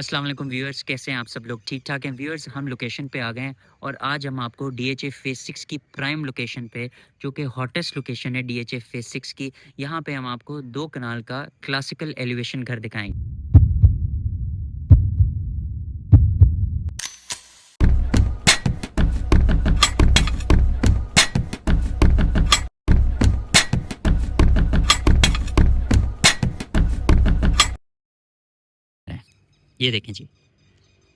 अस्सलाम वालेकुम व्यूअर्स, कैसे हैं आप सब लोग? ठीक ठाक हैं व्यूअर्स। हम लोकेशन पे आ गए हैं और आज हम आपको डीएचए फेज़ 6 की प्राइम लोकेशन पे, जो कि हॉटेस्ट लोकेशन है डीएचए फेज़ 6 की, यहाँ पे हम आपको 2 कनाल का क्लासिकल एलिवेशन घर दिखाएंगे। ये देखें जी,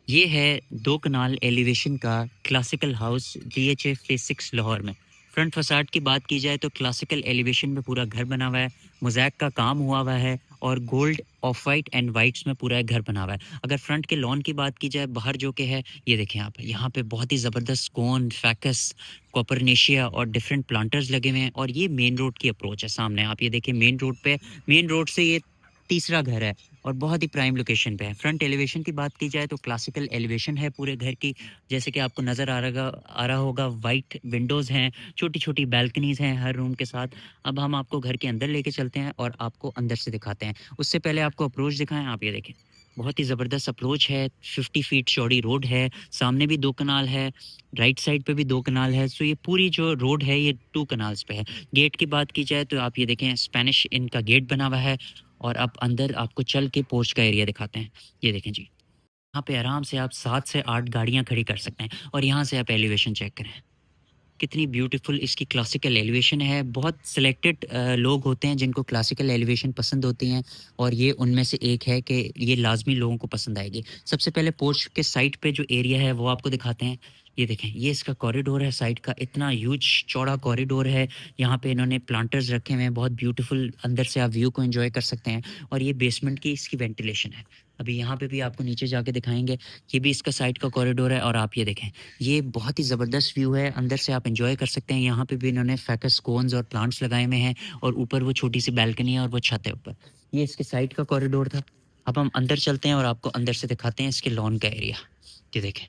ये है 2 कनाल एलिवेशन का classical house DHA phase 6 Lahore में। फ्रंट फसाड की बात की जाए तो क्लासिकल एलिवेशन में पूरा घर बना हुआ है, मोज़ैक का काम हुआ हुआ है और gold, off white and whites में पूरा घर बना हुआ है। अगर फ्रंट के लॉन की बात की जाए बाहर जो कि है, ये देखें आप, यहाँ पे बहुत ही ज़बरदस्त कोन, फैकस, कॉपरनेशिया और डिफरेंट प्लांटर्स लगे हुए हैं और ये मेन रोड की अप्रोच है। सामने आप ये देखें, मेन रोड पे, मेन रोड से ये तीसरा घर है और बहुत ही प्राइम लोकेशन पे है। फ्रंट एलिवेशन की बात की जाए तो क्लासिकल एलिवेशन है पूरे घर की, जैसे कि आपको नज़र आ रहा होगा। वाइट विंडोज़ हैं, छोटी-छोटी बालकनीज़ हैं हर रूम के साथ। अब हम आपको घर के अंदर लेके चलते हैं और आपको अंदर से दिखाते हैं। उससे पहले आपको अप्रोच दिखाएँ, आप ये देखें। बहुत ही ज़बरदस्त अप्रोच है, 50 फीट चौड़ी रोड है, सामने भी 2 कनाल है, राइट साइड पे भी 2 कनाल है। सो ये पूरी जो रोड है ये 2 कनाल्स पे है। गेट की बात की जाए तो आप ये देखें, स्पेनिश इनका गेट बना हुआ है और अब अंदर आपको चल के पोर्च का एरिया दिखाते हैं। ये देखें जी, यहाँ पे आराम से आप 7 से 8 गाड़ियाँ खड़ी कर सकते हैं और यहाँ से आप एलिवेशन चेक करें। कितनी ब्यूटीफुल इसकी क्लासिकल एलिवेशन है। बहुत सिलेक्टेड लोग होते हैं जिनको क्लासिकल एलिवेशन पसंद होती हैं और ये उनमें से एक है कि ये लाज़मी लोगों को पसंद आएगी। सबसे पहले पोर्च के साइड पे जो एरिया है वो आपको दिखाते हैं। ये देखें, ये इसका कॉरिडोर है साइड का, इतना ह्यूज चौड़ा कॉरिडोर है। यहाँ पे इन्होंने प्लांटर्स रखे हुए हैं, बहुत ब्यूटीफुल, अंदर से आप व्यू को एन्जॉय कर सकते हैं और ये बेसमेंट की इसकी वेंटिलेशन है। अभी यहाँ पे भी आपको नीचे जाके दिखाएँगे, ये भी इसका साइड का कॉरिडोर है और आप ये देखें, ये बहुत ही ज़बरदस्त व्यू है, अंदर से आप एन्जॉय कर सकते हैं। यहाँ पे भी इन्होंने फैकस कोन्स और प्लांट्स लगाए हुए हैं और ऊपर वो छोटी-सी बालकनी है और वो छत है ऊपर। ये इसके साइड का कॉरिडोर था। अब हम अंदर चलते हैं और आपको अंदर से दिखाते हैं इसके लॉन का एरिया। ये देखें,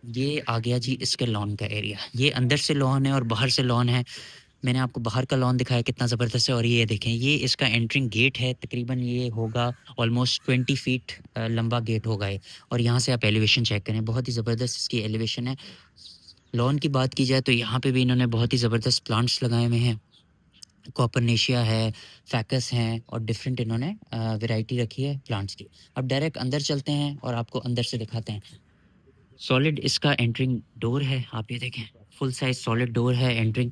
ये आ गया जी इसके लॉन का एरिया। ये अंदर से लॉन है और बाहर से लॉन है। मैंने आपको बाहर का लॉन दिखाया कितना ज़बरदस्त है और ये देखें, ये इसका एंट्रिंग गेट है। तकरीबन ये होगा ऑलमोस्ट 20 फीट लंबा गेट होगा ये और यहाँ से आप एलिवेशन चेक करें, बहुत ही ज़बरदस्त इसकी एलिवेशन है। लॉन की बात की जाए तो यहाँ पे भी इन्होंने बहुत ही ज़बरदस्त प्लांट्स लगाए हुए हैं। कॉपरनेशिया है, फैकस हैं और डिफरेंट इन्होंने वैरायटी रखी है प्लांट्स की। अब डायरेक्ट अंदर चलते हैं और आपको अंदर से दिखाते हैं। सॉलिड इसका एंट्रिंग डोर है, आप ये देखें, फुल साइज़ सॉलिड डोर है एंट्रिंग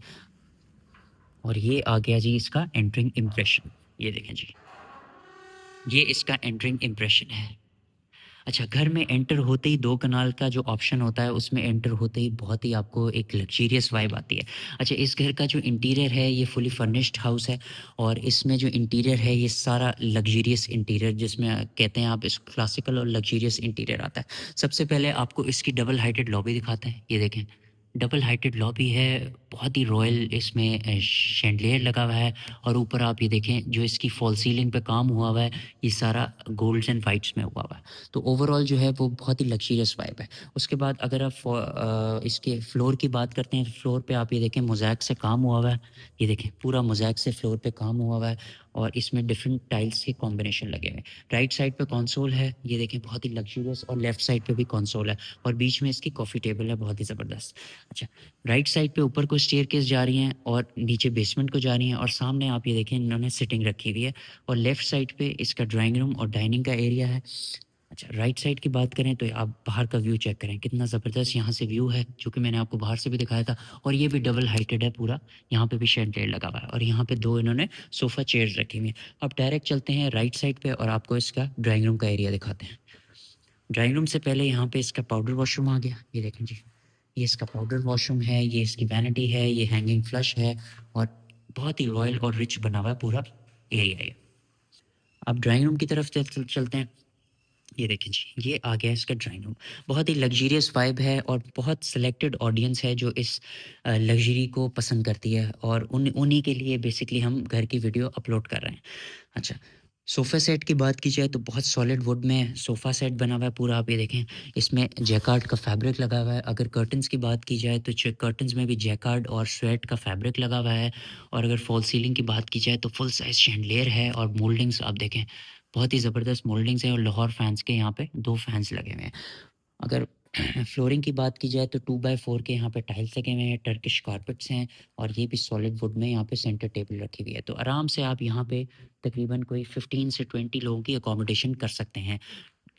और ये आ गया जी इसका एंट्रिंग इम्प्रेशन। ये देखें जी, ये इसका एंट्रिंग इम्प्रेशन है। अच्छा, घर में एंटर होते ही 2 कनाल का जो ऑप्शन होता है, उसमें एंटर होते ही बहुत ही आपको एक लग्ज़रियस वाइब आती है। अच्छा, इस घर का जो इंटीरियर है, ये फुली फर्निश्ड हाउस है और इसमें जो इंटीरियर है, ये सारा लग्ज़रियस इंटीरियर, जिसमें कहते हैं आप, इस क्लासिकल और लग्ज़रियस इंटीरियर आता है। सबसे पहले आपको इसकी डबल हाइटेड लॉबी दिखाते हैं। ये देखें, डबल हाइटेड लॉबी है, बहुत ही रॉयल इसमें शैंडलियर लगा हुआ है और ऊपर आप ये देखें, जो इसकी फॉल सीलिंग पे काम हुआ हुआ है, ये सारा गोल्ड्स एंड वाइट्स में हुआ हुआ है। तो ओवरऑल जो है वो बहुत ही लग्ज़रियस वाइब है। उसके बाद अगर आप इसके फ्लोर की बात करते हैं, फ्लोर पे आप ये देखें मोज़ैक से काम हुआ हुआ है। ये देखें, पूरा मोज़ैक से फ्लोर पे काम हुआ हुआ है और इसमें डिफरेंट टाइल्स के कॉम्बिनेशन लगे हुए हैं। राइट साइड पे कंसोल है, ये देखें, बहुत ही लग्ज़रियस, और लेफ्ट साइड पे भी कंसोल है और बीच में इसकी कॉफ़ी टेबल है, बहुत ही ज़बरदस्त। अच्छा, राइट साइड पे ऊपर को स्टेयरकेस जा रही हैं और नीचे बेसमेंट को जा रही हैं और सामने आप ये देखें, इन्होंने सिटिंग रखी हुई है और लेफ्ट साइड पे इसका ड्राइंग रूम और डाइनिंग का एरिया है। अच्छा, राइट साइड की बात करें तो आप बाहर का व्यू चेक करें, कितना ज़बरदस्त यहाँ से व्यू है, जो कि मैंने आपको बाहर से भी दिखाया था और ये भी डबल हाइटेड है पूरा। यहाँ पे भी शैंडलियर लगा हुआ है और यहाँ पे 2 इन्होंने सोफ़ा चेयर्स रखी हुई हैं। अब डायरेक्ट चलते हैं राइट साइड पे और आपको इसका ड्राइंग रूम का एरिया दिखाते हैं। ड्राइंग रूम से पहले यहाँ पे इसका पाउडर वॉशरूम आ गया। ये देखें जी, ये इसका पाउडर वॉशरूम है, ये इसकी वैनिटी है, ये हैंगिंग फ्लश है और बहुत ही रॉयल और रिच बना हुआ है पूरा एरिया है। अब ड्राइंग रूम की तरफ चलते हैं। ये देखें जी, ये आ गया इसका ड्राइंग रूम। बहुत ही लग्ज़रियस वाइब है और बहुत सिलेक्टेड ऑडियंस है जो इस लग्ज़री को पसंद करती है और उन्हीं के लिए बेसिकली हम घर की वीडियो अपलोड कर रहे हैं। अच्छा, सोफ़ा सेट की बात की जाए तो बहुत सॉलिड वुड में सोफ़ा सेट बना हुआ है पूरा, आप ये देखें, इसमें जैकार्ड का फैब्रिक लगा हुआ है। अगर कर्टन्स की बात की जाए तो कर्टन्स में भी जैकार्ड और स्वेट का फैब्रिक लगा हुआ है और अगर फॉल सीलिंग की बात की जाए तो फुल साइज़ शैंडलियर है और मोल्डिंग्स आप देखें, बहुत ही ज़बरदस्त मोल्डिंग्स हैं और लाहौर फैंस के यहाँ पे 2 फैंस लगे हुए हैं। अगर फ्लोरिंग की बात की जाए तो 2x4 के यहाँ पे टाइल्स लगे हुए हैं, टर्किश कारपेट्स हैं और ये भी सॉलिड वुड में यहाँ पे सेंटर टेबल रखी हुई है। तो आराम से आप यहाँ पे तकरीबन कोई 15 से 20 लोगों की अकोमोडेशन कर सकते हैं।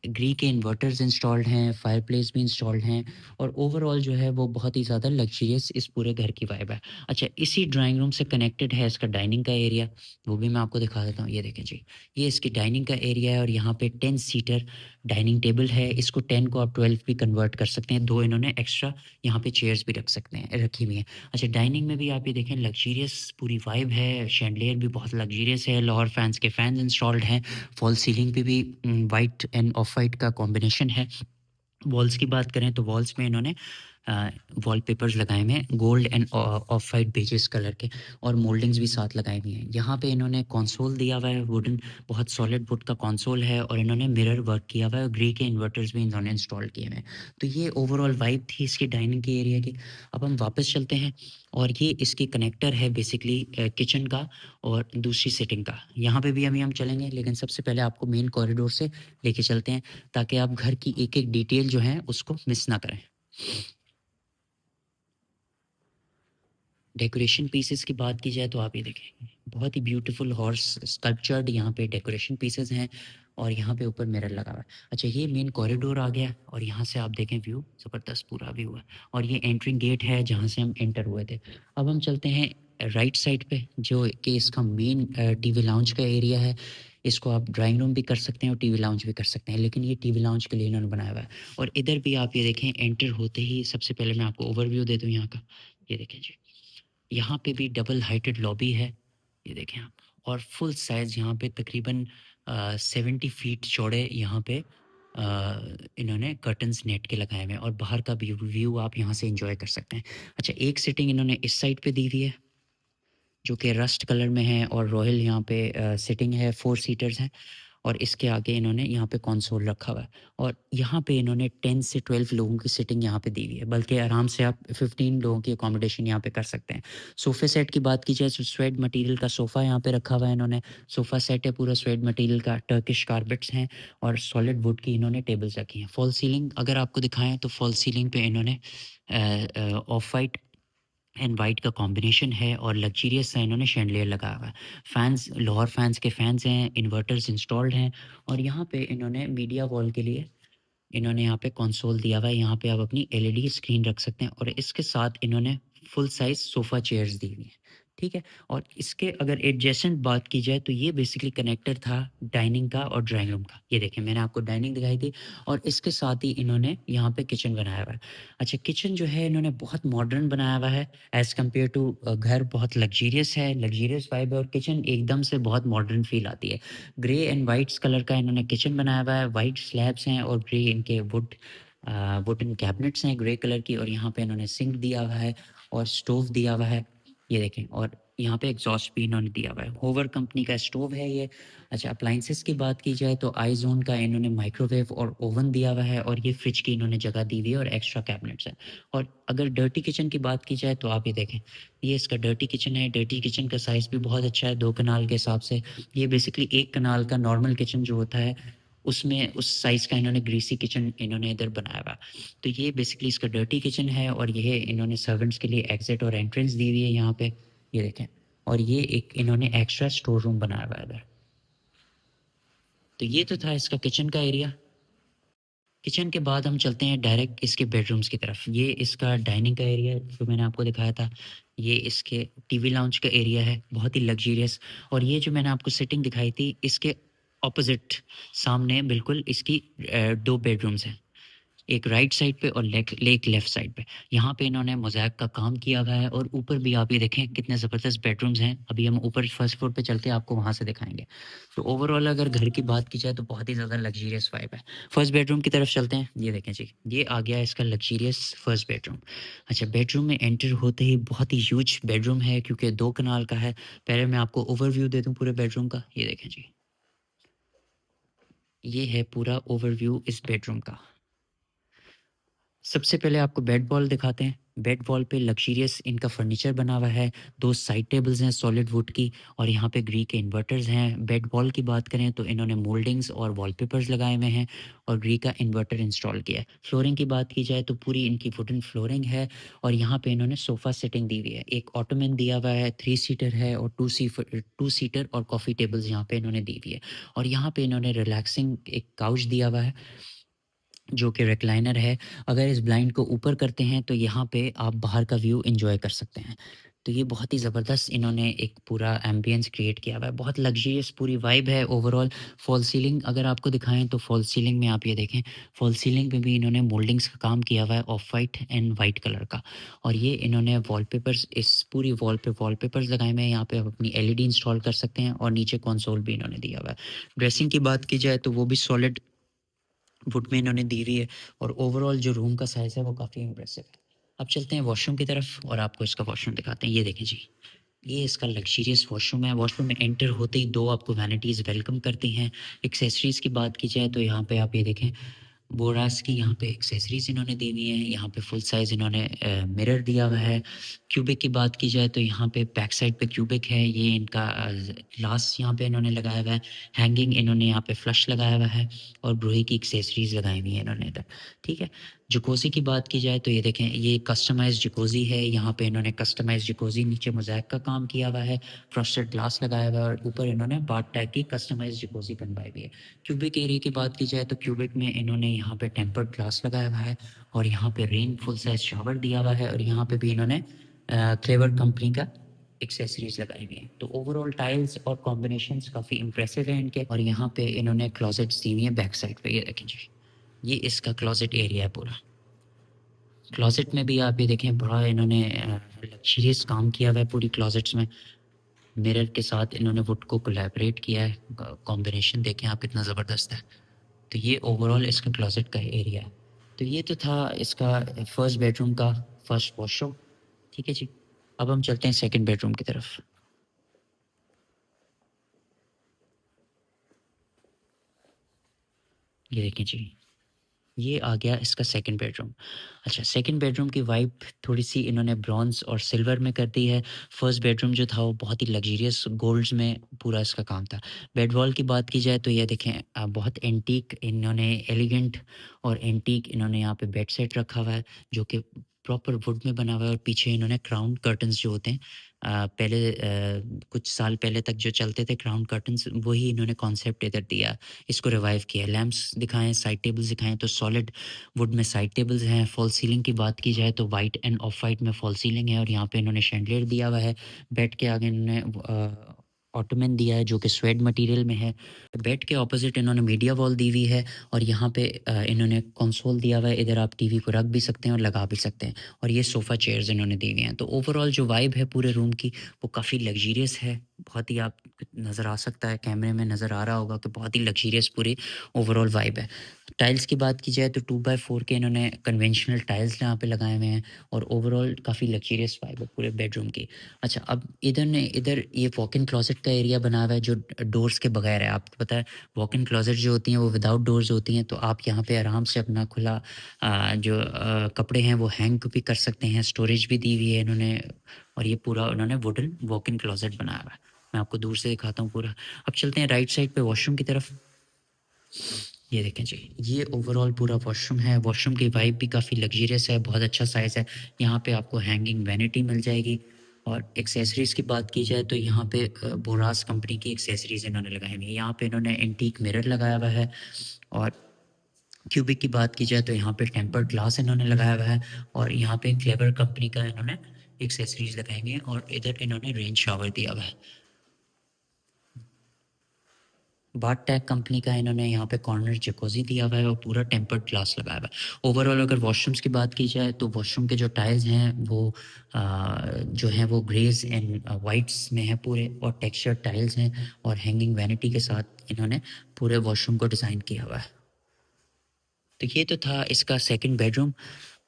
ग्री के इन्वर्टर्स इंस्टॉल्ड हैं, फायरप्लेस भी इंस्टॉल्ड हैं और ओवरऑल जो है वो बहुत ही ज़्यादा लग्ज़रियस इस पूरे घर की वाइब है। अच्छा, इसी ड्राइंग रूम से कनेक्टेड है इसका डाइनिंग का एरिया, वो भी मैं आपको दिखा देता हूँ। ये देखें जी, ये इसकी डाइनिंग का एरिया है और यहाँ पे 10 सीटर डाइनिंग टेबल है। इसको 10 को आप 12 भी कन्वर्ट कर सकते हैं। 2 इन्होंने एक्स्ट्रा यहाँ पे चेयर्स भी रख सकते हैं, रखी हुई हैं। अच्छा, डाइनिंग में भी आप ये देखें लग्ज़रियस पूरी वाइब है, शैंडलियर भी बहुत लग्ज़रियस है, लाहौर फैंस के फैन्स इंस्टॉल्ड हैं। फॉल सीलिंग पे भी वाइट एंड ऑफ वाइट का कॉम्बिनेशन है। वॉल्स की बात करें तो वॉल्स में इन्होंने वॉलपेपर्स लगाए हुए हैं gold end of white badges colour के और मोल्डिंग्स भी साथ लगाई हुई हैं। यहाँ पे इन्होंने कंसोल दिया हुआ है वुडन, बहुत सॉलिड वुड का कंसोल है और इन्होंने मिरर वर्क किया हुआ है और ग्रे के इन्वर्टर्स भी इन्होंने इंस्टॉल किए हुए हैं। तो ये ओवरऑल वाइब थी इसकी डाइनिंग के एरिया की। अब हम वापस चलते हैं और ये इसकी कनेक्टर है बेसिकली किचन का और दूसरी सिटिंग का। यहाँ पे भी हम चलेंगे, लेकिन सबसे पहले आपको मेन कॉरिडोर से लेके चलते हैं ताकि आप घर की एक-एक डिटेल जो है उसको मिस ना करें। डेकोरेशन पीसेस की बात की जाए तो आप ये देखें, बहुत ही ब्यूटीफुल हॉर्स स्कल्पचर्ड यहाँ पे डेकोरेशन पीसेस हैं और यहाँ पे ऊपर मिरर लगा हुआ है। अच्छा, ये मेन कॉरिडोर आ गया और यहाँ से आप देखें व्यू, ज़बरदस्त पूरा व्यू है और ये एंट्रिंग गेट है जहाँ से हम एंटर हुए थे। अब हम चलते हैं राइट साइड पे जो कि इसका मेन टीवी लाउंज का एरिया है। इसको आप ड्राइंग रूम भी कर सकते हैं और टीवी लाउंज भी कर सकते हैं, लेकिन ये टीवी लाउंज के लिए इन्होंने बनाया हुआ है। और इधर भी आप ये देखें, एंटर होते ही सबसे पहले मैं आपको ओवरव्यू दे दूँ यहाँ का। ये देखें जी, यहाँ पे भी डबल हाइटेड लॉबी है, ये देखें आप। और फुल साइज़ यहाँ पे तकरीबन 70 फीट चौड़े यहाँ पे इन्होंने कर्टन्स नेट के लगाए हुए हैं और बाहर का व्यू आप यहाँ से एंजॉय कर सकते हैं। अच्छा, एक सिटिंग इन्होंने इस साइड पे दी हुई है जो कि रस्ट कलर में है और रॉयल यहाँ पे सिटिंग है, 4 सीटर्स हैं और इसके आगे इन्होंने यहाँ पे कंसोल रखा हुआ है और यहाँ पे इन्होंने 10 से 12 लोगों की सिटिंग यहाँ पे दी हुई है, बल्कि आराम से आप 15 लोगों की अकोमोडेशन यहाँ पे कर सकते हैं। सोफ़े सेट की बात की जाए तो स्वेड मटेरियल का सोफ़ा यहाँ पे रखा हुआ है इन्होंने। सोफ़ा सेट है पूरा स्वेड मटेरियल का, टर्किश कारपेट्स हैं और सॉलिड वुड की इन्होंने टेबल्स रखी हैं। फॉल सीलिंग अगर आपको दिखाएँ तो फॉल सीलिंग पे इन्होंने ऑफ वाइट एंड वाइट का कॉम्बिनेशन है और लग्ज़रियस सा इन्होंने शैंडलियर लगाया हुआ है। फैन्स लाहौर फैन्स के फैन्स हैं, इन्वर्टर्स इंस्टॉल्ड हैं और यहाँ पे इन्होंने मीडिया वॉल के लिए इन्होंने यहाँ पे कंसोल दिया हुआ है। यहाँ पे आप अपनी एलईडी स्क्रीन रख सकते हैं और इसके साथ इन्होंने फुल साइज़ सोफ़ा चेयर्स दी हुई हैं, ठीक है? और इसके अगर एडजेसेंट बात की जाए तो ये बेसिकली कनेक्टर था डाइनिंग का और ड्राइंग रूम का। ये देखें, मैंने आपको डाइनिंग दिखाई थी और इसके साथ ही इन्होंने यहाँ पे किचन बनाया हुआ है। अच्छा, किचन जो है इन्होंने बहुत मॉडर्न बनाया हुआ है एज़ कम्पेयर टू घर बहुत लग्ज़रियस है, लग्ज़रियस वाइब है और किचन एकदम से बहुत मॉडर्न फ़ील आती है। ग्रे एंड वाइट्स कलर का इन्होंने किचन बनाया हुआ है, वाइट स्लैब्स हैं और ग्रे इनके वुडन कैबिनेट्स हैं ग्रे कलर की और यहाँ पे इन्होंने सिंक दिया हुआ है और स्टोव दिया हुआ है। ये देखें, और यहाँ पे एग्ज़ॉस्ट भी इन्होंने दिया हुआ है। होवर कंपनी का स्टोव है ये। अच्छा, अप्लायंसेस की बात की जाए तो आइज़ोन का इन्होंने माइक्रोवेव और ओवन दिया हुआ है और ये फ्रिज की इन्होंने जगह दी हुई है और एक्स्ट्रा कैबिनेट्स हैं। और अगर डर्टी किचन की बात की जाए तो आप ये देखें, ये इसका डर्टी किचन है। डर्टी किचन का साइज़ भी बहुत अच्छा है 2 कनाल के हिसाब से। ये बेसिकली 1 कनाल का नॉर्मल किचन जो होता है उसमें उस साइज़ का इन्होंने ग्रीसी किचन इन्होंने इधर बनाया हुआ। तो ये बेसिकली इसका डर्टी किचन है और ये इन्होंने सर्वेंट्स के लिए एग्ज़िट और एंट्रेंस दी हुई है यहाँ पे, ये देखें। और ये एक इन्होंने एक्स्ट्रा स्टोर रूम बनाया हुआ है इधर। तो ये तो था इसका किचन का एरिया। किचन के बाद हम चलते हैं डायरेक्ट इसके बेडरूम्स की तरफ। ये इसका डाइनिंग का एरिया जो मैंने आपको दिखाया था। ये इसके टीवी लाउंज का एरिया है, बहुत ही लग्ज़रियस। और ये जो मैंने आपको सेटिंग दिखाई थी, इसके ऑपोज़िट सामने बिल्कुल इसकी 2 बेडरूम्स हैं। एक राइट साइड पे और एक लेफ्ट साइड पे। यहाँ पे इन्होंने मोज़ैक का काम किया हुआ है और ऊपर भी आप ये देखें कितने ज़बरदस्त बेडरूम्स हैं। अभी हम ऊपर फर्स्ट फ्लोर पे चल के आपको वहाँ से दिखाएँगे। तो ओवरऑल अगर घर की बात की जाए तो बहुत ही ज़्यादा लग्ज़रियस वाइब है। फर्स्ट बेडरूम की तरफ चलते हैं। ये देखें जी, ये आ गया इसका लग्ज़रियस फर्स्ट बेडरूम। अच्छा, बेडरूम में एंटर होते ही बहुत ही ह्यूज बेडरूम है क्योंकि 2 कनाल का है। पहले मैं आपको ओवरव्यू दे दूँ पूरे बेडरूम का। ये देखें जी, ये है पूरा ओवरव्यू इस बेडरूम का। सबसे पहले आपको बेड बॉल दिखाते हैं। बेड वॉल पे लग्ज़रियस इनका फर्नीचर बना हुआ है, 2 साइड टेबल्स हैं सॉलिड वुड की और यहाँ पे ग्री के इन्वर्टर्स हैं। बेड वॉल की बात करें तो इन्होंने मोल्डिंग्स और वॉलपेपर्स लगाए हुए हैं और ग्री का इन्वर्टर इंस्टॉल किया है। फ्लोरिंग की बात की जाए तो पूरी इनकी वुडन फ्लोरिंग है और यहाँ पे इन्होंने सोफ़ा सेटिंग दी हुई है। एक ऑटोमन दिया हुआ है, 3 सीटर है और 2 सीटर और कॉफ़ी टेबल्स यहाँ पे इन्होंने दी हुई है। और यहाँ पे इन्होंने रिलैक्सिंग एक काउच दिया हुआ है जो कि रिक्लाइनर है। अगर इस ब्लाइंड को ऊपर करते हैं तो यहाँ पे आप बाहर का व्यू एन्जॉय कर सकते हैं। तो ये बहुत ही ज़बरदस्त इन्होंने एक पूरा एम्बियंस क्रिएट किया हुआ है। बहुत लग्ज़रियस पूरी वाइब है ओवरऑल। फॉल सीलिंग अगर आपको दिखाएँ तो फॉल सीलिंग में आप ये देखें, फॉल सीलिंग पे भी इन्होंने मोल्डिंग्स का काम किया हुआ है of white and white colour का। और ये इन्होंने वॉलपेपर्स इस पूरी वॉल पे वॉलपेपर्स लगाए हुए हैं। यहाँ पे आप अपनी एलईडी इंस्टॉल कर सकते हैं और नीचे कंसोल भी इन्होंने दिया हुआ है। ड्रेसिंग की बात की जाए तो वो भी सॉलिड वुड में इन्होंने दी हुई है और ओवरऑल जो रूम का साइज़ है वो काफ़ी इम्प्रेसिव है। अब चलते हैं वॉशरूम की तरफ और आपको इसका वॉशरूम दिखाते हैं। ये देखें जी, ये इसका लग्ज़रियस वॉशरूम है। वॉशरूम में एंटर होते ही 2 आपको वैनिटीज़ वेलकम करती हैं। एक्सेसरीज़ की बात की जाए तो यहाँ पे आप ये देखें, बोरास की यहाँ पे एक्सेसरीज़ इन्होंने दी हुई हैं। यहाँ पे फुल साइज़ इन्होंने मिरर दिया हुआ है। क्यूबिक की बात की जाए तो यहाँ पे बैक साइड पे क्यूबिक है। ये इनका ग्लास यहाँ पे इन्होंने लगाया हुआ है। हैंगिंग इन्होंने यहाँ पे फ्लश लगाया हुआ है और ब्रूही की एक्सेसरीज़ लगाई हुई हैं इन्होंने इधर, ठीक है। जकूज़ी की बात की जाए तो ये देखें, ये कस्टमाइज़्ड जकूज़ी है। यहाँ पे इन्होंने कस्टमाइज़्ड जकूज़ी, नीचे मोज़ैक का काम किया हुआ है, फ्रस्टेड ग्लास लगाया हुआ है और ऊपर इन्होंने बाथ टैग की कस्टमाइज़्ड जकूज़ी बनवाई हुई है। क्यूबिक एरिया की बात की जाए तो क्यूबिक में इन्होंने यहाँ पे टेम्पर्ड ग्लास लगाया हुआ है और यहाँ पे रेन फुल साइज़ शावर दिया हुआ है और यहाँ पे भी इन्होंने क्लेवर कंपनी का एक्सेसरीज़ लगाई हुई हैं। तो ओवरऑल टाइल्स और कॉम्बिनेशंस काफ़ी इम्प्रेसिव हैं इनके और यहाँ पे इन्होंने क्लोजेट्स दी हुई हैं बैक साइड पे। ये देखें जी, ये इसका क्लोजेट एरिया है पूरा। क्लोजेट में भी आप ये देखें, बड़ा इन्होंने लग्ज़रियस काम किया हुआ है पूरी क्लोजेट्स में। मिरर के साथ इन्होंने वुड को कोलैबोरेट किया है। कॉम्बिनेशन देखें आप, कितना ज़बरदस्त है। तो ये ओवरऑल इसका क्लोजेट का एरिया है। तो ये तो था इसका फर्स्ट बेडरूम का फर्स्ट वॉशरूम, ठीक है जी। अब हम चलते हैं सेकंड बेडरूम की तरफ। ये देखें जी, ये आ गया इसका सेकंड बेडरूम। अच्छा, सेकंड बेडरूम की वाइब थोड़ी-सी इन्होंने ब्रॉन्ज़ और सिल्वर में कर दी है। फर्स्ट बेडरूम जो था वो बहुत ही लग्ज़रियस गोल्ड्स में पूरा इसका काम था। बेड वॉल की बात की जाए तो ये देखें, बहुत एंटीक इन्होंने एलिगेंट और एंटीक इन्होंने यहाँ पे बेड सेट रखा हुआ है जो कि प्रॉपर वुड में बना हुआ है और पीछे इन्होंने क्राउन कर्टन्स जो होते हैं, पहले कुछ साल पहले तक जो चलते थे क्राउन कर्टन्स, वही इन्होंने कॉन्सेप्ट इधर दिया, इसको रिवाइव किया। लैंप्स दिखाएँ, साइड टेबल्स दिखाएँ तो सॉलिड वुड में साइड टेबल्स हैं। फॉल सीलिंग की बात की जाए तो वाइट एंड ऑफ वाइट में फॉल सीलिंग है और यहाँ पे इन्होंने शैंडलियर दिया हुआ है। बेड के आगे इन्होंने ऑटोमन दिया है जो कि स्वेड मटेरियल में है। बेड के ऑपोजिट इन्होंने मीडिया वॉल दी हुई है और यहाँ पे इन्होंने कंसोल दिया हुआ है। इधर आप टीवी को रख भी सकते हैं और लगा भी सकते हैं और ये सोफ़ा चेयर्स इन्होंने दी हुई हैं। तो ओवरऑल जो वाइब है पूरे रूम की वो काफ़ी लग्ज़रियस है। बहुत ही आप नज़र आ सकता है, कैमरे में नज़र आ रहा होगा कि बहुत ही लग्ज़रियस पूरी ओवरऑल वाइब है। टाइल्स की बात की जाए तो 2x4 के इन्होंने कन्वेंशनल टाइल्स यहाँ पे लगाए हुए हैं और ओवरऑल काफ़ी लग्ज़रियस वाइब है पूरे बेडरूम की। अच्छा, अब इधर ये वॉक इन क्लोज़ेट का एरिया बना हुआ है जो डोर्स के बगैर है। आपको पता है वॉक इन क्लोज़ेट जो होती हैं वो विदाउट डोर्स होती हैं, तो आप यहाँ पे आराम से अपना खुला जो कपड़े हैं वो हैंग भी कर सकते हैं। स्टोरेज भी दी हुई है इन्होंने और ये पूरा उन्होंने वुडन वॉक इन क्लोज़ेट बनाया हुआ है। मैं आपको दूर से दिखाता हूँ पूरा। अब चलते हैं राइट साइड पे वॉशरूम की तरफ। ये देखें जी, ये ओवरऑल पूरा वॉशरूम है। वॉशरूम की वाइब भी काफ़ी लग्ज़रियस है, बहुत अच्छा साइज़ है। यहाँ पे आपको हैंगिंग वैनिटी मिल जाएगी और एक्सेसरीज़ की बात की जाए तो यहाँ पे बोरास कंपनी की एक्सेसरीज़ इन्होंने लगाई हुई है। यहाँ पे इन्होंने एंटीक मिरर लगाया हुआ है और क्यूबिक की बात की जाए तो यहाँ पे टेम्पर्ड ग्लास इन्होंने लगाया हुआ है और यहाँ पे क्लेवर कंपनी का इन्होंने एक्सेसरीज़ लगाई हुई है और इधर इन्होंने रेन शावर दिया हुआ है। बाथ टैग कंपनी का इन्होंने यहाँ पे कॉर्नर जकोज़ी दिया हुआ है और पूरा टेम्पर्ड ग्लास लगाया हुआ है। ओवरऑल अगर वॉशरूम्स की बात की जाए तो वॉशरूम के जो टाइल्स हैं वो जो हैं वो ग्रेज एंड वाइट्स में है पूरे और टेक्सचर टाइल्स हैं और हैंगिंग वैनिटी के साथ इन्होंने पूरे वॉशरूम को डिज़ाइन किया हुआ है। तो ये तो था इसका सेकंड बेडरूम।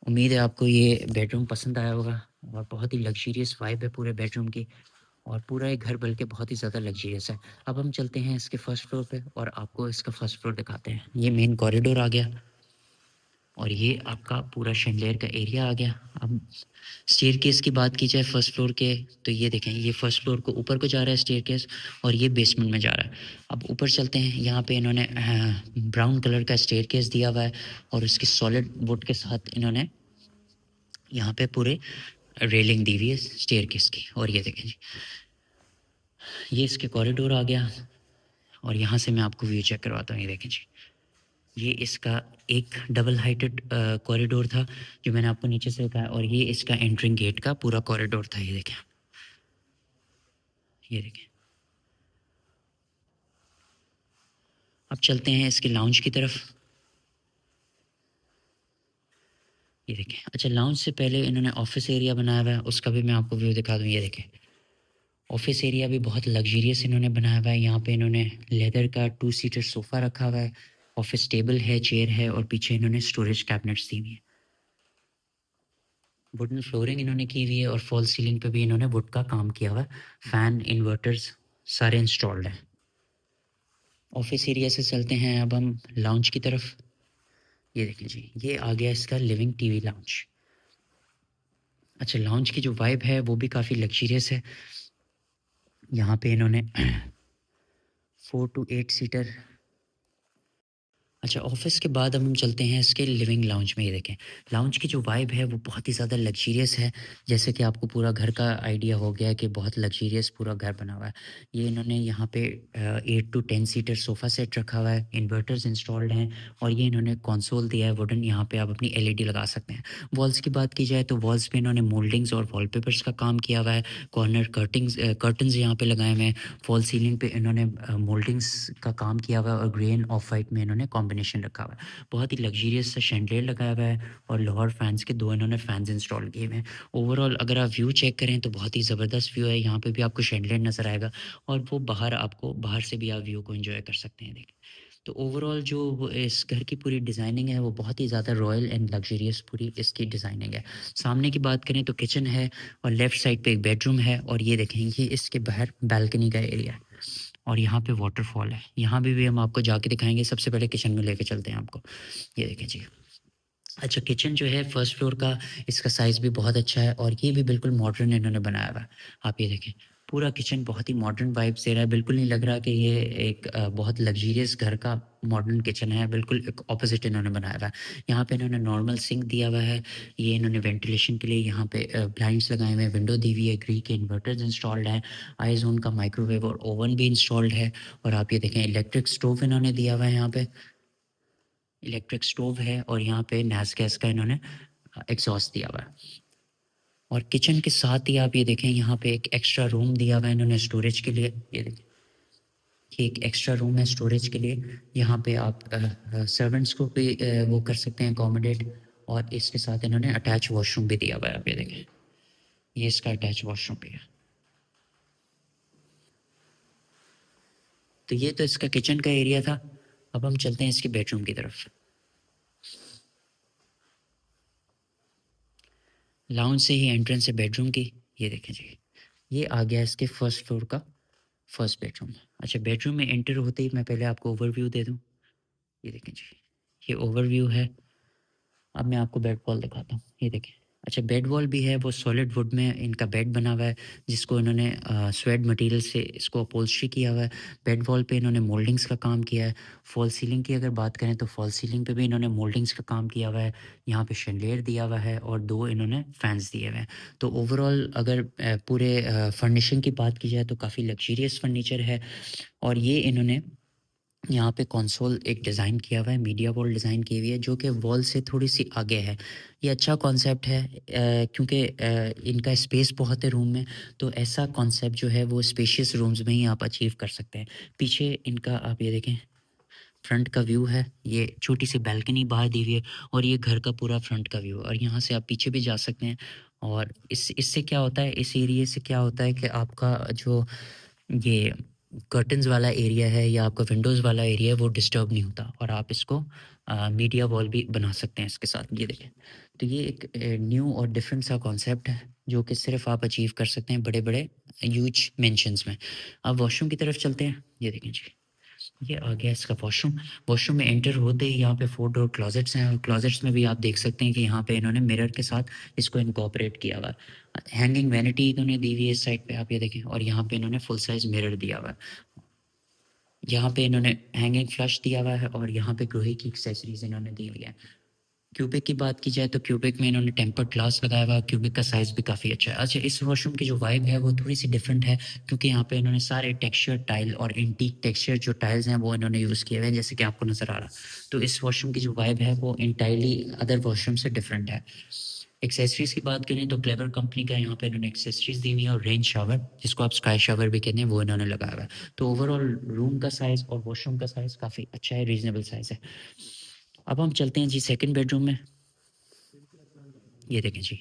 उम्मीद है आपको ये बेडरूम पसंद आया होगा और बहुत ही लग्ज़रियस वाइब है पूरे बेडरूम की और पूरा ये घर बल्कि बहुत ही ज़्यादा लग्ज़रियस है। अब हम चलते हैं इसके फर्स्ट फ्लोर पे और आपको इसका फर्स्ट फ्लोर दिखाते हैं। ये मेन कॉरिडोर आ गया और ये आपका पूरा शैंडिलियर का एरिया आ गया। अब स्टेयरकेस की बात की जाए फर्स्ट फ्लोर के, तो ये देखें, ये फर्स्ट फ्लोर को ऊपर को जा रहा है स्टेयरकेस, और ये बेसमेंट में जा रहा है। अब ऊपर चलते हैं, यहाँ पे इन्होंने ब्राउन कलर का स्टेयरकेस दिया हुआ है, और उसकी सॉलिड वुड के साथ इन्होंने यहाँ पे पूरे रेलिंग दी हुई है स्टेयरकेस की। और ये देखें जी, ये इसके कॉरिडोर आ गया, और यहाँ से मैं आपको व्यू चेक करवाता हूँ। ये देखें जी, ये इसका एक डबल हाइटेड कॉरिडोर था जो मैंने आपको नीचे से दिखाया, और ये इसका एंट्रिंग गेट का पूरा कॉरिडोर था। ये देखें, ये देखें। अब चलते हैं इसके लाउंज की तरफ। ये देखें, अच्छा, लाउंज से पहले इन्होंने ऑफिस एरिया बनाया हुआ है, उसका भी मैं आपको व्यू दिखा दूँ। ये देखें, ऑफिस एरिया भी बहुत लग्जरियस इन्होंने बनाया हुआ है। यहाँ पे इन्होंने लेदर का 2 सीटर सोफ़ा रखा हुआ है, ऑफिस टेबल है, चेयर है, और पीछे इन्होंने स्टोरेज कैबिनेट्स दी हुई है। वुडन फ्लोरिंग इन्होंने की हुई है, और फॉल सीलिंग पे भी इन्होंने वुड का काम किया हुआ है। फ़ैन, इन्वर्टर्स सारे इंस्टॉल्ड हैं। ऑफिस एरिया से चलते हैं अब हम लाउंज की तरफ। ये देखिए जी, ये आ गया इसका लिविंग टीवी लाउंज। अच्छा, लाउंज की जो वाइब है वो भी काफ़ी लग्जरियस है। यहाँ पे इन्होंने 4 टू 8 सीटर। अच्छा, ऑफ़िस के बाद अब हम चलते हैं इसके लिविंग लाउंज में। ये देखें, लाउंज की जो वाइब है वो बहुत ही ज़्यादा लग्ज़रियस है। जैसे कि आपको पूरा घर का आइडिया हो गया है कि बहुत लग्ज़रियस पूरा घर बना हुआ है। ये इन्होंने यहाँ पे 8 टू 10 सीटर सोफ़ा सेट रखा हुआ है, इन्वर्टर्स इंस्टॉल्ड हैं, और ये इन्होंने कंसोल दिया है वुडन। यहाँ पे आप अपनी एलईडी लगा सकते हैं। वॉल्स की बात की जाए तो वॉल्स पे इन्होंने मोल्डिंग्स और वॉलपेपर्स का काम किया हुआ है। कॉर्नर कर्टन्स यहाँ पे लगाए हुए हैं। फॉल सीलिंग पे इन्होंने मोल्डिंग्स का काम किया हुआ है, और ग्रे एंड ऑफ वाइट में इन्होंने कॉम्बिनेशन रखा हुआ है। बहुत ही लग्जरियस सा शैंडलियर लगाया हुआ है, और लाहौर फैंस के 2 इन्होंने फैंस इंस्टॉल किए हुए हैं। ओवरऑल अगर आप व्यू चेक करें तो बहुत ही ज़बरदस्त व्यू है। यहाँ पे भी आपको शैंडलियर नज़र आएगा, और वो बाहर से भी आप व्यू को एंजॉय कर सकते हैं। देखिए, तो ओवरऑल जो इस घर की पूरी डिज़ाइनिंग है वो बहुत ही ज़्यादा रॉयल एंड लग्जरियस पूरी इसकी डिज़ाइनिंग है। सामने की बात करें तो किचन है, और लेफ़्ट साइड पे एक बेडरूम है, और ये देखें, ये इसके बाहर बालकनी का एरिया है, और यहाँ पे वाटरफॉल है। यहाँ भी हम आपको जाके दिखाएँगे। सबसे पहले किचन में लेके चलते हैं आपको। ये देखें जी। अच्छा, किचन जो है फर्स्ट फ्लोर का, इसका साइज़ भी बहुत अच्छा है, और ये भी बिल्कुल मॉडर्न इन्होंने बनाया हुआ है। आप ये देखें, पूरा किचन बहुत ही मॉडर्न वाइब्स दे रहा है। बिल्कुल नहीं लग रहा कि ये एक बहुत लग्ज़रियस घर का मॉडर्न किचन है, बिल्कुल एक ऑपोज़िट इन्होंने बनाया हुआ है। यहाँ पे इन्होंने नॉर्मल सिंक दिया हुआ है। ये इन्होंने वेंटिलेशन के लिए यहाँ पे ब्लाइंड्स लगाए हुए हैं, विंडो दी हुई है, ग्री के इन्वर्टर्स इंस्टॉल्ड हैं, आइज़ोन का माइक्रोवेव और ओवन भी इंस्टॉल्ड है। और आप ये देखें, इलेक्ट्रिक स्टोव इन्होंने दिया हुआ है यहाँ पे। इलेक्ट्रिक स्टोव है, और यहाँ पे नैस गैस का इन्होंने एग्जॉस्ट दिया हुआ है। और किचन के साथ ही आप ये देखें, यहाँ पे एक एक्स्ट्रा रूम दिया हुआ है इन्होंने स्टोरेज के लिए। ये देखें, ये एक एक्स्ट्रा रूम है स्टोरेज के लिए। यहाँ पे आप सर्वेंट्स को भी वो कर सकते हैं अकोमोडेट, और इसके साथ इन्होंने अटैच वॉशरूम भी दिया हुआ है। आप ये देखें, ये इसका अटैच वॉशरूम भी है। तो ये तो इसका किचन का एरिया था। अब हम चलते हैं इसके बेडरूम की तरफ। लाउंज से ही एंट्रेंस है बेडरूम की। ये देखें जी, ये आ गया इसके फर्स्ट फ्लोर का फर्स्ट बेडरूम। अच्छा, बेडरूम में एंटर होते ही मैं पहले आपको ओवरव्यू दे दूं। ये देखें जी, ये ओवरव्यू है। अब मैं आपको बेड वॉल दिखाता हूँ। ये देखें, अच्छा, बेड वॉल भी है वो सॉलिड वुड में इनका बेड बना हुआ है, जिसको इन्होंने स्वेड मटेरियल से इसको अपहोल्स्ट्री किया हुआ है। बेड वॉल पे इन्होंने मोल्डिंग्स का काम किया है। फॉल सीलिंग की अगर बात करें तो फॉल सीलिंग पे भी इन्होंने मोल्डिंग्स का काम किया हुआ है। यहाँ पे शैंडलियर दिया हुआ है, और 2 इन्होंने फैंस दिए हुए हैं। तो ओवरऑल अगर पूरे फर्निशिंग की बात की जाए तो काफ़ी लग्जरियस फर्नीचर है। और ये इन्होंने यहाँ पे कंसोल एक डिज़ाइन किया हुआ है, मीडिया वॉल डिज़ाइन की हुई है, जो कि वॉल से थोड़ी सी आगे है। ये अच्छा कॉन्सेप्ट है, क्योंकि इनका स्पेस बहुत है रूम में, तो ऐसा कॉन्सेप्ट जो है वो स्पेशियस रूम्स में ही आप अचीव कर सकते हैं। पीछे इनका आप ये देखें, फ्रंट का व्यू है। ये छोटी सी बैल्कनी बाहर दी हुई है, और ये घर का पूरा फ्रंट का व्यू है, और यहाँ से आप पीछे भी जा सकते हैं। और इससे क्या होता है, इस एरिया से क्या होता है कि आपका जो ये कर्टन्स वाला एरिया है या आपका विंडोज़ वाला एरिया है वो डिस्टर्ब नहीं होता, और आप इसको मीडिया वॉल भी बना सकते हैं इसके साथ। ये देखें, तो ये एक न्यू और डिफरेंट सा कॉन्सेप्ट है, जो कि सिर्फ आप अचीव कर सकते हैं बड़े बड़े ह्यूज मेंशंस में। अब वॉशरूम की तरफ चलते हैं। ये देखें जी, ये आ गया इसका वॉशरूम। वॉशरूम में एंटर होते ही यहाँ पे 4 डोर क्लोजेट्स हैं और क्लोजेट्स में भी आप देख सकते हैं कि यहाँ पे इन्होंने मिरर के साथ इसको इनकॉर्पोरेट किया हुआ है। हैंगिंग वैनिटी इन्होंने दी हुई है इस साइड पे, आप ये देखें, और यहाँ पे इन्होंने फुल साइज मिरर दिया हुआ है। यहाँ पे इन्होंने हैंगिंग फ्लश दिया हुआ है और यहाँ पे ग्रोही की एक्सेसरीज इन्होंने दी हुई है। क्यूबिक की बात की जाए तो क्यूबिक में इन्होंने टेम्पर्ड ग्लास लगाया हुआ है, क्यूबिक का साइज़ भी काफ़ी अच्छा है। अच्छा, इस वॉशरूम की जो वाइब है वो थोड़ी-सी डिफरेंट है क्योंकि यहाँ पे इन्होंने सारे टेक्सचर टाइल और एंटीक टेक्सचर जो टाइल्स हैं वो इन्होंने यूज़ किए हुए हैं, जैसे कि आपको नज़र आ रहा। तो इस वॉशरूम की जो वाइब है वो एंटायरली अदर वॉशरूम से डिफरेंट है। एक्सेसरीज़ की बात करें तो क्लेवर कंपनी का यहाँ पे इन्होंने एक्सेसरीज़ दी हुई है और रेन शावर, जिसको आप स्काई शावर भी कहते हैं, वो इन्होंने लगाया हुआ है। तो ओवरऑल रूम का साइज़ और वॉशरूम का साइज़ काफ़ी अच्छा है, रीज़नेबल साइज़ है। अब हम चलते हैं जी सेकंड बेडरूम में। ये देखें जी,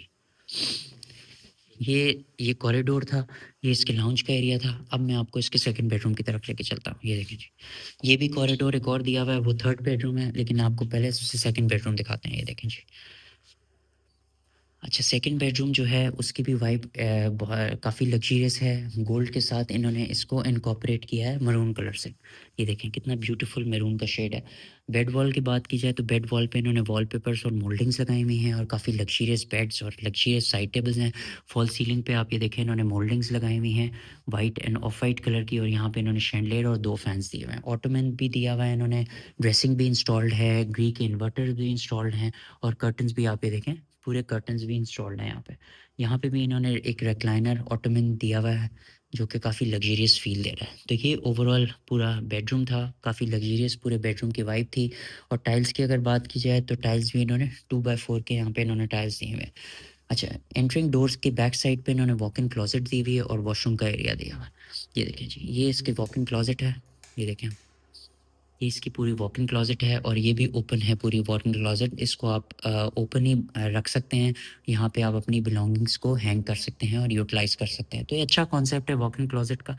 ये कॉरिडोर था, ये इसके लाउंज का एरिया था। अब मैं आपको इसके सेकंड बेडरूम की तरफ लेके चलता हूँ। ये देखें जी, ये भी कॉरिडोर एक और दिया हुआ है, वो थर्ड बेडरूम है, लेकिन आपको पहले से सेकंड बेडरूम दिखाते हैं। ये देखें जी। अच्छा, सेकंड बेडरूम जो है उसकी भी वाइब काफ़ी लग्जरियस है। गोल्ड के साथ इन्होंने इसको इनकॉर्पोरेट किया है मरून कलर से। ये देखें कितना ब्यूटीफुल मैरून का शेड है। बेड वॉल की बात की जाए तो बेड वॉल पे इन्होंने वॉलपेपर्स और मोल्डिंग्स लगाई हुई हैं और काफ़ी लग्जरियस बेड्स और लग्जरियस साइड टेबल्स हैं। फॉल सीलिंग पे आप ये देखें इन्होंने मोल्डिंग्स लगाई हुई हैं white end of white colour की, और यहाँ पे इन्होंने शैंडलियर और 2 फैंस दिए हुए हैं। ऑटोमन भी दिया हुआ है इन्होंने, ड्रेसिंग भी इंस्टॉल्ड है, ग्रीक इन्वर्टर भी इंस्टॉल्ड हैं और कर्टन्स भी आप ये देखें, पूरे कर्टन्स भी इंस्टॉल्ड हैं यहाँ पे। यहाँ पे भी इन्होंने एक रिक्लाइनर ऑटोमन दिया हुआ है जो कि काफ़ी लग्जरियस फ़ील दे रहा है। तो ये ओवरऑल पूरा बेडरूम था, काफ़ी लग्जरियस पूरे बेडरूम की वाइब थी। और टाइल्स की अगर बात की जाए तो टाइल्स भी इन्होंने 2x4 के यहाँ पे इन्होंने टाइल्स दिए हुए हैं। अच्छा, एंट्रिंग डोर्स के बैक साइड पे इन्होंने वॉक इन क्लोजेट दी हुई है और वॉशरूम का एरिया दिया हुआ है। ये देखें जी, ये इसके वॉक इन क्लोजेट है। ये देखें, ये इसकी पूरी वॉक इन क्लोजेट है और ये भी ओपन है पूरी वॉक इन क्लोजेट। इसको आप ओपन ही रख सकते हैं। यहाँ पे आप अपनी बिलोंगिंग्स को हैंग कर सकते हैं और यूटिलाइज़ कर सकते हैं। तो ये अच्छा कॉन्सेप्ट है वॉक इन क्लोजेट का।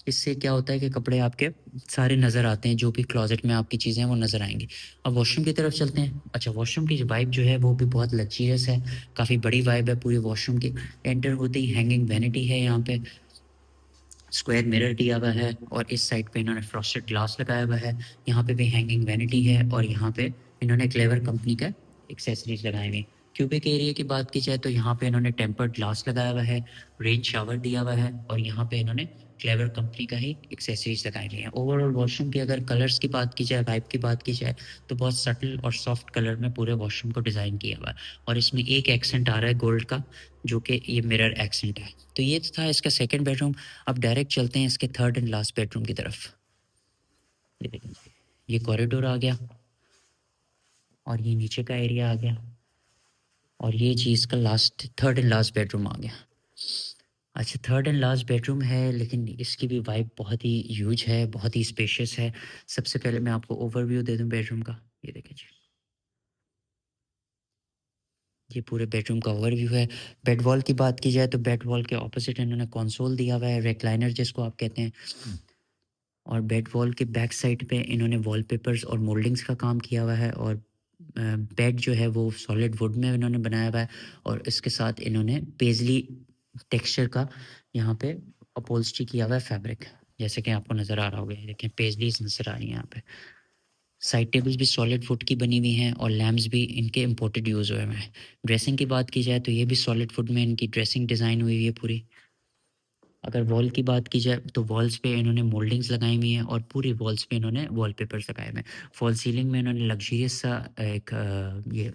इससे क्या होता है कि कपड़े आपके सारे नज़र आते हैं, जो भी क्लोजेट में आपकी चीज़ें हैं वो नज़र आएँगी। अब वॉशरूम की तरफ चलते हैं। अच्छा, वॉशरूम की वाइब जो है वो भी बहुत लग्जरियस है, काफ़ी बड़ी वाइब है पूरी वॉशरूम की। एंटर होते ही हैंगिंग वैनिटी है, यहाँ पे स्क्वायर मिरर दिया हुआ है और इस साइड पे इन्होंने फ्रॉस्टेड ग्लास लगाया हुआ है। यहाँ पे भी हैंगिंग वैनिटी है और यहाँ पे इन्होंने क्लेवर कंपनी का एक्सेसरीज लगाए हुए हैं। क्यूबिक एरिया की बात की जाए तो यहाँ पे इन्होंने टेम्पर्ड ग्लास लगाया हुआ है, रेन शावर दिया हुआ है और यहाँ पे इन्होंने क्लेवर कंपनी का ही एक्सेसरीज लगाए हुए हैं। ओवरऑल वॉशरूम की अगर कलर्स की बात की जाए, वाइब की बात की जाए, तो बहुत सटल और सॉफ्ट कलर में पूरे वॉशरूम को डिज़ाइन किया हुआ है और इसमें एक एक्सेंट आ रहा है गोल्ड का, जो कि ये मिरर एक्सेंट है। तो ये था इसका सेकंड बेडरूम। अब डायरेक्ट चलते हैं इसके थर्ड एंड लास्ट बेडरूम की तरफ। ये देखें, ये कॉरिडोर आ गया और ये नीचे का एरिया आ गया और ये चीज़ का last third and last bedroom आ गया। अच्छा, थर्ड एंड लास्ट बेडरूम है लेकिन इसकी भी वाइब बहुत ही ह्यूज है, बहुत ही स्पेशियस है। सबसे पहले मैं आपको ओवरव्यू दे दूं बेडरूम का। ये देखें जी, ये पूरे बेडरूम का ओवरव्यू है। बेड वॉल की बात की जाए तो बेड वॉल के ऑपोजिट इन्होंने कंसोल दिया हुआ है, रिक्लाइनर जिसको आप कहते हैं। और बेड वॉल के बैक साइड पे इन्होंने वॉलपेपर्स और मोल्डिंग्स का काम किया हुआ है और बेड जो है वो सॉलिड वुड में इन्होंने बनाया हुआ है और इसके साथ इन्होंने पेजली टेक्सचर का यहाँ पे अपहोल्स्ट्री किया हुआ है फैब्रिक, जैसे कि आपको नज़र आ रहा होगा। ये देखें, पेजलीज नज़र आ रही हैं यहाँ पे। साइड टेबल्स भी सॉलिड वुड की बनी हुई हैं और लैम्प्स भी इनके इम्पोर्टेड यूज़ हुए हैं। ड्रेसिंग की बात की जाए तो ये भी सॉलिड वुड में इनकी ड्रेसिंग डिज़ाइन हुई हुई है पूरी। अगर वॉल की बात की जाए तो वॉल्स पे इन्होंने मोल्डिंग्स लगाई हुई हैं और पूरी वॉल्स पे इन्होंने वॉलपेपर्स लगाए हुए हैं। फॉल सीलिंग में इन्होंने लग्जरियस सा एक ये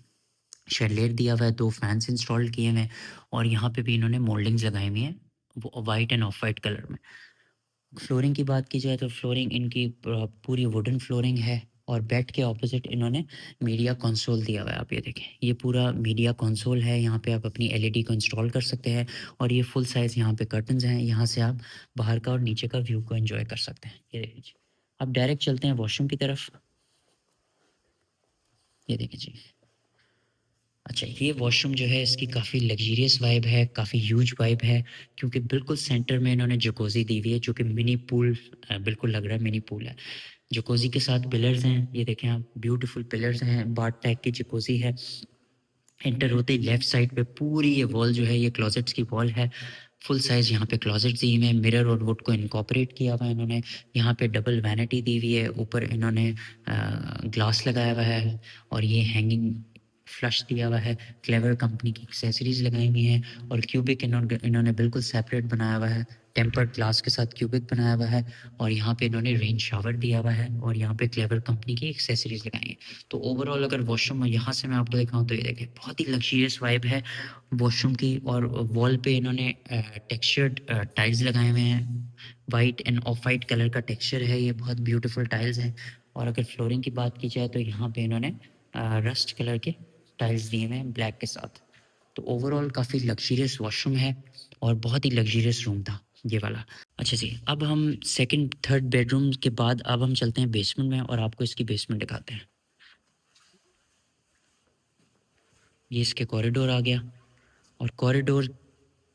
शैंडलियर दिया हुआ है, 2 फैन्स इंस्टॉल किए हुए हैं और यहाँ पे भी इन्होंने मोल्डिंग्स लगाई हुई हैं, वो white end of white colour में। फ्लोरिंग की बात की जाए तो फ्लोरिंग इनकी पूरी वुडन फ्लोरिंग है और बेड के ऑपोजिट इन्होंने मीडिया कंसोल दिया हुआ है। आप ये देखें, ये पूरा मीडिया कंसोल है, यहाँ पे आप अपनी एलईडी को इंस्टॉल कर सकते हैं और ये फुल साइज़ यहाँ पे कर्टन्स हैं, यहाँ से आप बाहर का और नीचे का व्यू को एंजॉय कर सकते हैं। ये देखिए जी, अब डायरेक्ट चलते हैं वॉशरूम की तरफ। ये देखिए जी, अच्छा, ये वॉशरूम जो है इसकी काफ़ी लग्जरियस वाइब है, काफ़ी ह्यूज वाइब है क्योंकि बिल्कुल सेंटर में इन्होंने जकूज़ी दी हुई है जो कि मिनी पूल बिल्कुल लग रहा है मिनी पूल है। जकूज़ी के साथ पिलर्स हैं, ये देखें आप, ब्यूटीफुल पिलर्स हैं, बाथ टाइप की जकूज़ी है। एंटर होते ही लेफ्ट साइड पे पूरी ये वॉल जो है ये क्लोजेट्स की वॉल है। फुल साइज़ यहाँ पे क्लोजेट दी हुई है, मिरर और वुड को इनकॉर्पोरेट किया हुआ है इन्होंने। यहाँ पे डबल वैनिटी दी हुई है, ऊपर इन्होंने ग्लास लगाया हुआ है और ये हैंगिंग फ्लश दिया हुआ है। क्लेवर कंपनी की एक्सेसरीज़ लगाई हुई हैं और क्यूबिक इन्होंने बिल्कुल सेपरेट बनाया हुआ है। टेम्पर्ड ग्लास के साथ क्यूबिक बनाया हुआ है और यहाँ पे इन्होंने रेन शावर दिया हुआ है और यहाँ पे क्लेवर कंपनी की एक्सेसरीज़ लगाई हैं। तो ओवरऑल अगर वॉशरूम यहाँ से मैं आपको दिखाऊँ तो ये देखिए बहुत ही लग्जरियस वाइब है वॉशरूम की। और वॉल पे इन्होंने टेक्सचर्ड टाइल्स लगाए हुए हैं। White end of white colour का टेक्सचर है, ये बहुत ब्यूटीफुल टाइल्स हैं। और अगर फ्लोरिंग की बात की जाए तो यहाँ पे इन्होंने रस्ट कलर के टाइल्स दिए हुए हैं ब्लैक के साथ। तो ओवरऑल काफ़ी लग्जरियस वॉशरूम है और बहुत ही लग्जरियस रूम था ये वाला। अच्छा जी, अब हम सेकंड थर्ड बेडरूम के बाद अब हम चलते हैं बेसमेंट में और आपको इसकी बेसमेंट दिखाते हैं। ये इसके कॉरिडोर आ गया और कॉरिडोर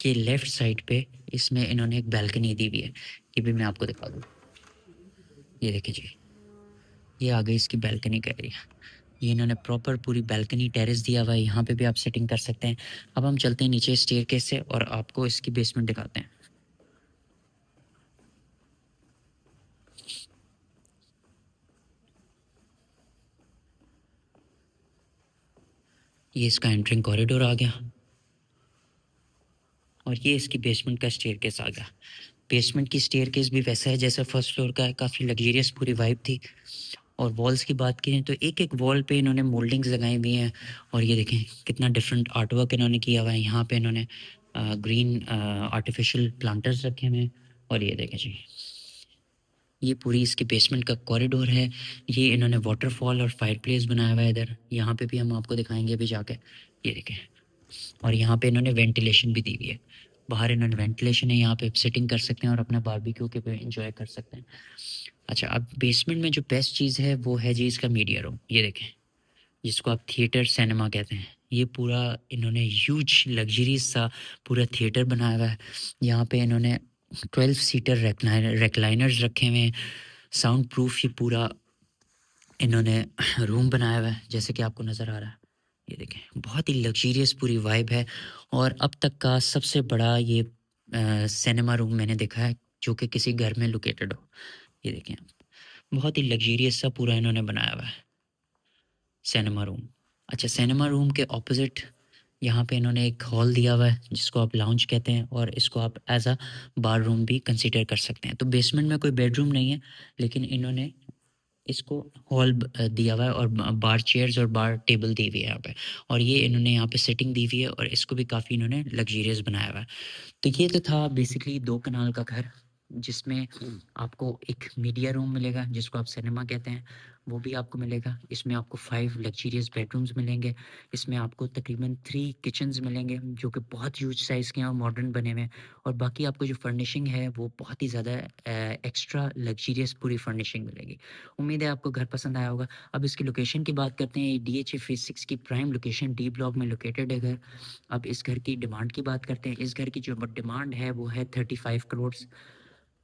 के लेफ्ट साइड पे इसमें इन्होंने एक बालकनी दी हुई है, ये भी मैं आपको दिखा दूँ। ये देखिए जी, ये आ गई इसकी बालकनी का एरिया। ये इन्होंने प्रॉपर पूरी बालकनी टेरेस दिया हुआ है, यहाँ पे भी आप सेटिंग कर सकते हैं। अब हम चलते हैं नीचे स्टेयरकेस से और आपको इसकी बेसमेंट दिखाते हैं। ये इसका एंट्रिंग कॉरिडोर आ गया और ये इसकी बेसमेंट का स्टेयरकेस आ गया। बेसमेंट की स्टेयरकेस भी वैसा है जैसा फर्स्ट फ्लोर का है, काफ़ी लग्जरियस पूरी वाइब थी। और वॉल्स की बात करें तो एक-एक वॉल पे इन्होंने मोल्डिंग्स लगाई हुई हैं और ये देखें कितना डिफरेंट आर्ट वर्क इन्होंने किया हुआ है। यहाँ पे इन्होंने ग्रीन आर्टिफिशियल प्लांटर्स रखे हुए हैं और ये देखें जी, ये पूरी इसके बेसमेंट का कॉरिडोर है। ये इन्होंने वाटरफॉल और फायरप्लेस बनाया हुआ है इधर, यहाँ पे भी हम आपको दिखाएंगे अभी जाके। ये देखें और यहाँ पे इन्होंने वेंटिलेशन भी दी हुई है। बाहर इन्होंने वेंटिलेशन है, यहाँ पे सिटिंग कर सकते हैं और अपना बारबेक्यू के पे एंजॉय कर सकते हैं। अच्छा, अब बेसमेंट में जो बेस्ट चीज़ है वो है जी इसका मीडिया रूम। ये देखें जिसको आप थिएटर सिनेमा कहते हैं। ये पूरा इन्होंने ह्यूज लग्जरी सा पूरा थिएटर बनाया हुआ है। यहाँ पे इन्होंने 12 सीटर रेक्लाइनर्स रखे हुए हैं। साउंड प्रूफ ये पूरा इन्होंने रूम बनाया हुआ है जैसे कि आपको नज़र आ रहा है। ये देखें बहुत ही लग्जरियस पूरी वाइब है और अब तक का सबसे बड़ा ये सिनेमा रूम मैंने देखा है जो कि किसी घर में लोकेटेड हो। ये देखें आप, बहुत ही लग्जरियस सा पूरा इन्होंने बनाया हुआ है सिनेमा रूम। अच्छा, सिनेमा रूम के ऑपोजिट यहाँ पे इन्होंने एक हॉल दिया हुआ है जिसको आप लाउंज कहते हैं और इसको आप एज अ बार रूम भी कंसीडर कर सकते हैं। तो बेसमेंट में कोई बेडरूम नहीं है लेकिन इन्होंने इसको हॉल दिया हुआ है और बार चेयर्स और बार टेबल दी हुई है यहाँ पे। और ये इन्होंने यहाँ पे सेटिंग दी हुई है और इसको भी काफ़ी इन्होंने लग्जरियस बनाया हुआ है। तो ये तो था बेसिकली 2 कनाल का घर जिसमें आपको एक मीडिया रूम मिलेगा जिसको आप सिनेमा कहते हैं, वो भी आपको मिलेगा। इसमें आपको 5 लग्जरियस बेडरूम्स मिलेंगे। इसमें आपको तकरीबन 3 किचन्स मिलेंगे जो कि बहुत ह्यूज साइज़ के हैं और मॉडर्न बने हुए हैं। और बाकी आपको जो फर्निशिंग है वो बहुत ही ज़्यादा एक्स्ट्रा लग्जरियस पूरी फर्निशिंग मिलेगी। उम्मीद है आपको घर पसंद आया होगा। अब इसकी लोकेशन की बात करते हैं। डीएचए फेज़ 6 की प्राइम लोकेशन डी ब्लॉक में लोकेटेड है घर। अब इस घर की डिमांड की बात करते हैं। इस घर की जो डिमांड है वो है 35 करोड़,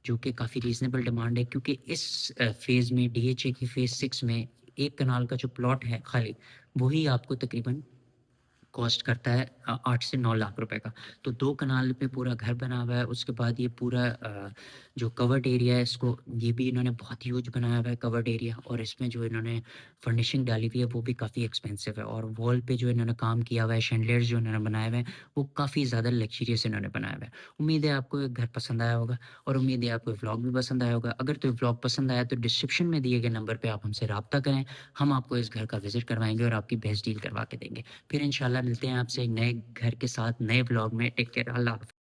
जो कि काफ़ी रीज़नेबल डिमांड है क्योंकि इस फ़ेज़ में डीएचए की फ़ेज़ 6 में 1 कनाल का जो प्लॉट है खाली, वही आपको तकरीबन कॉस्ट करता है 8 से 9 लाख रुपए का। तो 2 कनाल पे पूरा घर बना हुआ है। उसके बाद ये पूरा जो कवर्ड एरिया है इसको ये भी इन्होंने बहुत ह्यूज बनाया हुआ है कवर्ड एरिया। और इसमें जो इन्होंने फर्निशिंग डाली हुई है वो भी काफ़ी एक्सपेंसिव है और वॉल पे जो इन्होंने काम किया हुआ है, शैंडलियर्स जो इन्होंने बनाए हुए हैं वो काफ़ी ज़्यादा लग्जरियस इन्होंने बनाया हुआ है। उम्मीद है आपको ये घर पसंद आया होगा और उम्मीद है आपको ये व्लॉग भी पसंद आया होगा। अगर तो ये व्लॉग पसंद आया तो डिस्क्रिप्शन में दिए गए नंबर पे आप हमसे राब्ता करें। हम आपको इस घर का विज़िट करवाएँगे और आपकी बेस्ट डील करवा के देंगे। फिर इंशाल्लाह मिलते हैं आपसे एक नए घर के साथ नए व्लॉग में। टेक केयर, अल्लाह हाफ़िज़।